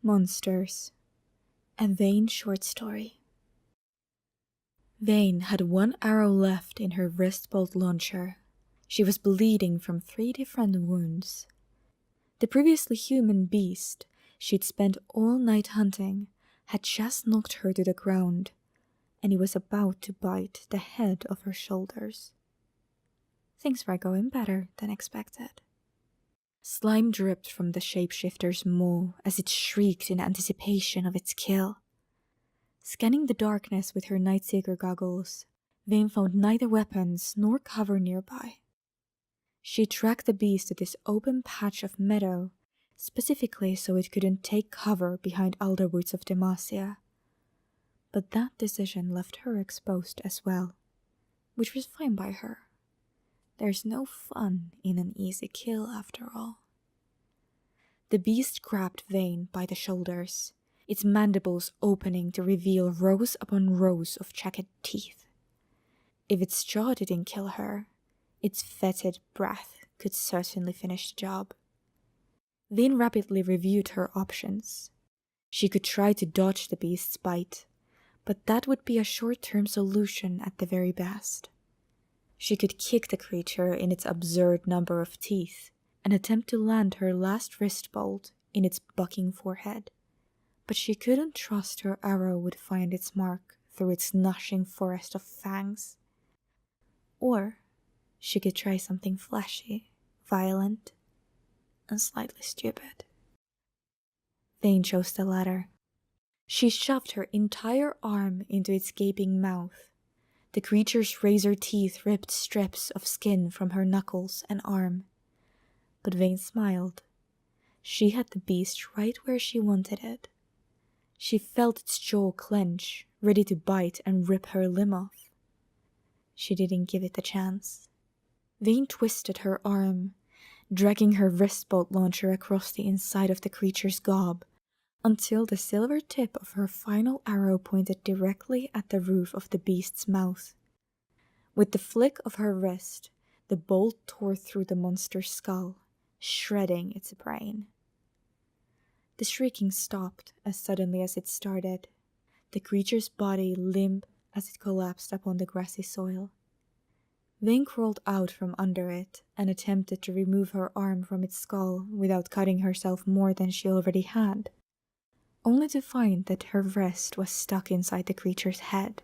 Monsters. A Vayne short story. Vayne had one arrow left in her wrist bolt launcher. She was bleeding from 3 different wounds. The previously human beast she'd spent all night hunting had just knocked her to the ground, and he was about to bite the head of her shoulders. Things were going better than expected. Slime dripped from the shapeshifter's maw as it shrieked in anticipation of its kill. Scanning the darkness with her Nightseeker goggles, Vayne found neither weapons nor cover nearby. She tracked the beast to this open patch of meadow, specifically so it couldn't take cover behind alderwoods of Demacia. But that decision left her exposed as well, which was fine by her. There's no fun in an easy kill after all. The beast grabbed Vayne by the shoulders, its mandibles opening to reveal rows upon rows of jagged teeth. If its jaw didn't kill her, its fetid breath could certainly finish the job. Vayne rapidly reviewed her options. She could try to dodge the beast's bite, but that would be a short-term solution at the very best. She could kick the creature in its absurd number of teeth and attempt to land her last wrist bolt in its bucking forehead. But she couldn't trust her arrow would find its mark through its gnashing forest of fangs. Or she could try something flashy, violent, and slightly stupid. Vayne chose the latter. She shoved her entire arm into its gaping mouth. The creature's razor teeth ripped strips of skin from her knuckles and arm. But Vayne smiled. She had the beast right where she wanted it. She felt its jaw clench, ready to bite and rip her limb off. She didn't give it a chance. Vayne twisted her arm, dragging her wrist bolt launcher across the inside of the creature's gob, until the silver tip of her final arrow pointed directly at the roof of the beast's mouth. With the flick of her wrist, the bolt tore through the monster's skull, shredding its brain. The shrieking stopped as suddenly as it started, the creature's body limp as it collapsed upon the grassy soil. Vayne crawled out from under it and attempted to remove her arm from its skull without cutting herself more than she already had, only to find that her wrist was stuck inside the creature's head.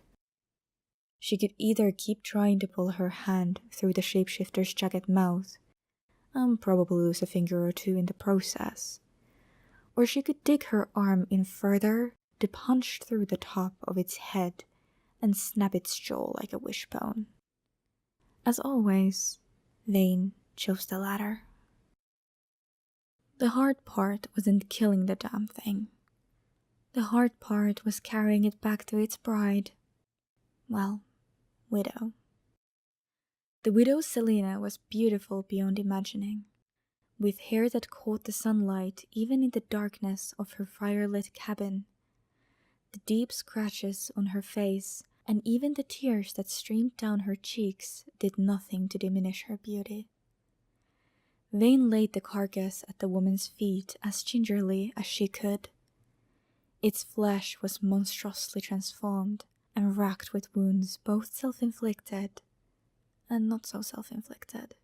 She could either keep trying to pull her hand through the shapeshifter's jagged mouth, and probably lose a finger or two in the process, or she could dig her arm in further to punch through the top of its head and snap its jaw like a wishbone. As always, Vayne chose the latter. The hard part wasn't killing the damn thing. The hard part was carrying it back to its bride. Well, widow. The widow Selena was beautiful beyond imagining, with hair that caught the sunlight even in the darkness of her firelit cabin. The deep scratches on her face and even the tears that streamed down her cheeks did nothing to diminish her beauty. Vayne laid the carcass at the woman's feet as gingerly as she could. Its flesh was monstrously transformed and racked with wounds both self-inflicted and not so self-inflicted.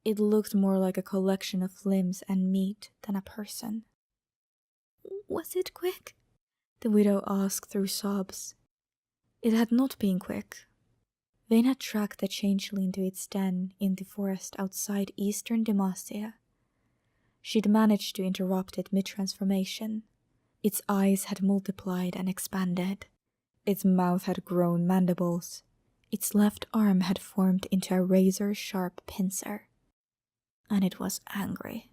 It looked more like a collection of limbs and meat than a person. "Was it quick?" the widow asked through sobs. It had not been quick. Vayne had tracked the changeling to its den in the forest outside eastern Demacia. She'd managed to interrupt it mid-transformation. Its eyes had multiplied and expanded. Its mouth had grown mandibles. Its left arm had formed into a razor-sharp pincer. And it was angry.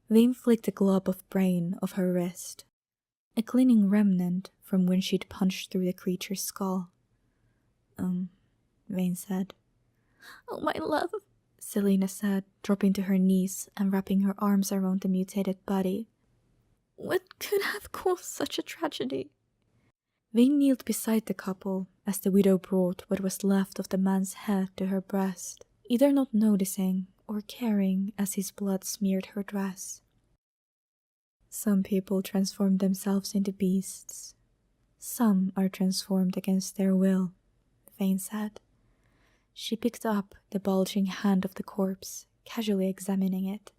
Vayne flicked a glob of brain off her wrist, a clinging remnant from when she'd punched through the creature's skull. Vayne said. "Oh, my love," Selena said, dropping to her knees and wrapping her arms around the mutated body. "What could have caused such a tragedy?" Vayne kneeled beside the couple as the widow brought what was left of the man's head to her breast, either not noticing or caring as his blood smeared her dress. Some people transform themselves into beasts. Some are transformed against their will, Vayne said. She picked up the bulging hand of the corpse, casually examining it.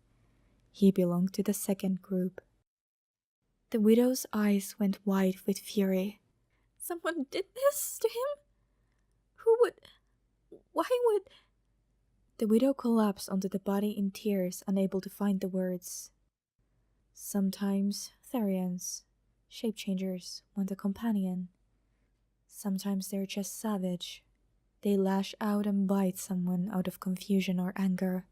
He belonged to the second group. The widow's eyes went wide with fury. Someone did this to him? Who would? Why would? The widow collapsed onto the body in tears, unable to find the words. Sometimes Therians, shape-changers, want a companion. Sometimes they're just savage. They lash out and bite someone out of confusion or anger.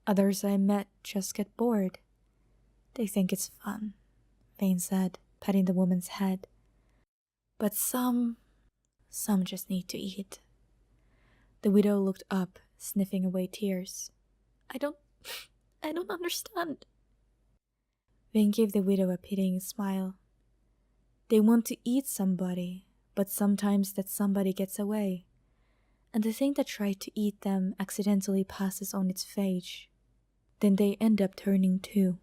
Others I met just get bored. They think it's fun, Vayne said, patting the woman's head. But some just need to eat. The widow looked up, sniffing away tears. I don't understand. Vayne gave the widow a pitying smile. They want to eat somebody, but sometimes that somebody gets away, and the thing that tried to eat them accidentally passes on its phage. Then they end up turning too.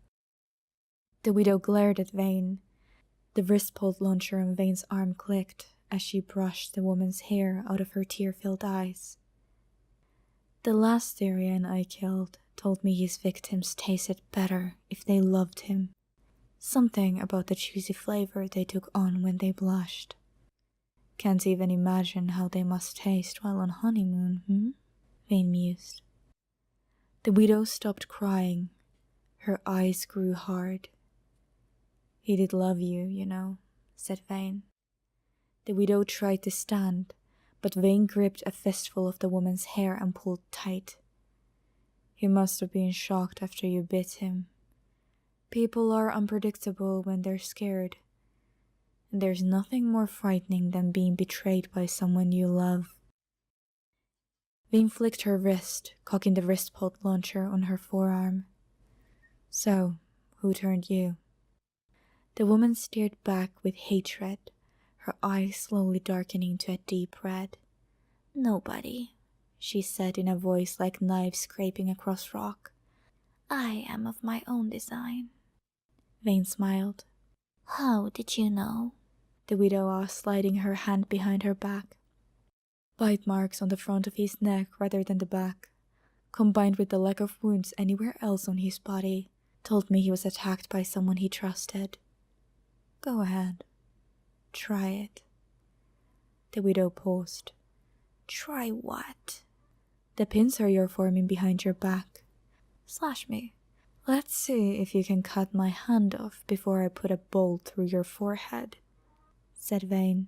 The widow glared at Vayne. The wrist-pulled launcher on Vayne's arm clicked as she brushed the woman's hair out of her tear-filled eyes. The last Therian I killed told me his victims tasted better if they loved him. Something about the juicy flavor they took on when they blushed. Can't even imagine how they must taste while on honeymoon, Vayne mused. The widow stopped crying. Her eyes grew hard. He did love you, you know, said Vayne. The widow tried to stand, but Vayne gripped a fistful of the woman's hair and pulled tight. He must have been shocked after you bit him. People are unpredictable when they're scared. And there's nothing more frightening than being betrayed by someone you love. Vayne flicked her wrist, cocking the wrist-pulled launcher on her forearm. So, who turned you? The woman stared back with hatred, her eyes slowly darkening to a deep red. Nobody, she said in a voice like knives scraping across rock. I am of my own design. Vayne smiled. How did you know? The widow asked, sliding her hand behind her back. Bite marks on the front of his neck rather than the back, combined with the lack of wounds anywhere else on his body, told me he was attacked by someone he trusted. Go ahead. Try it. The widow paused. Try what? The pincer you're forming behind your back. Slash me. Let's see if you can cut my hand off before I put a bolt through your forehead, said Vayne.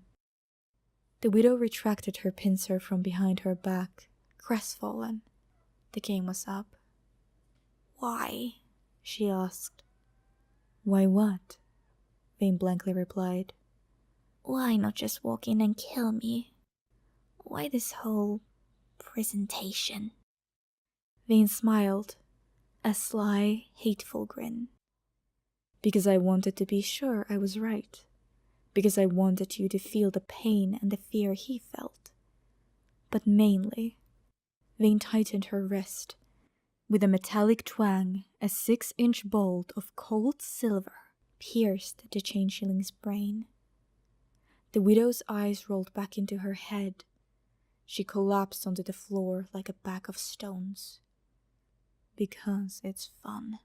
The widow retracted her pincer from behind her back, crestfallen. The game was up. Why? She asked. Why what? Vayne blankly replied. Why not just walk in and kill me? Why this whole presentation? Vayne smiled, a sly, hateful grin. Because I wanted to be sure I was right. Because I wanted you to feel the pain and the fear he felt. But mainly, Vayne tightened her wrist. With a metallic twang, a 6-inch bolt of cold silver pierced the changeling's brain. The widow's eyes rolled back into her head. She collapsed onto the floor like a bag of stones. Because it's fun.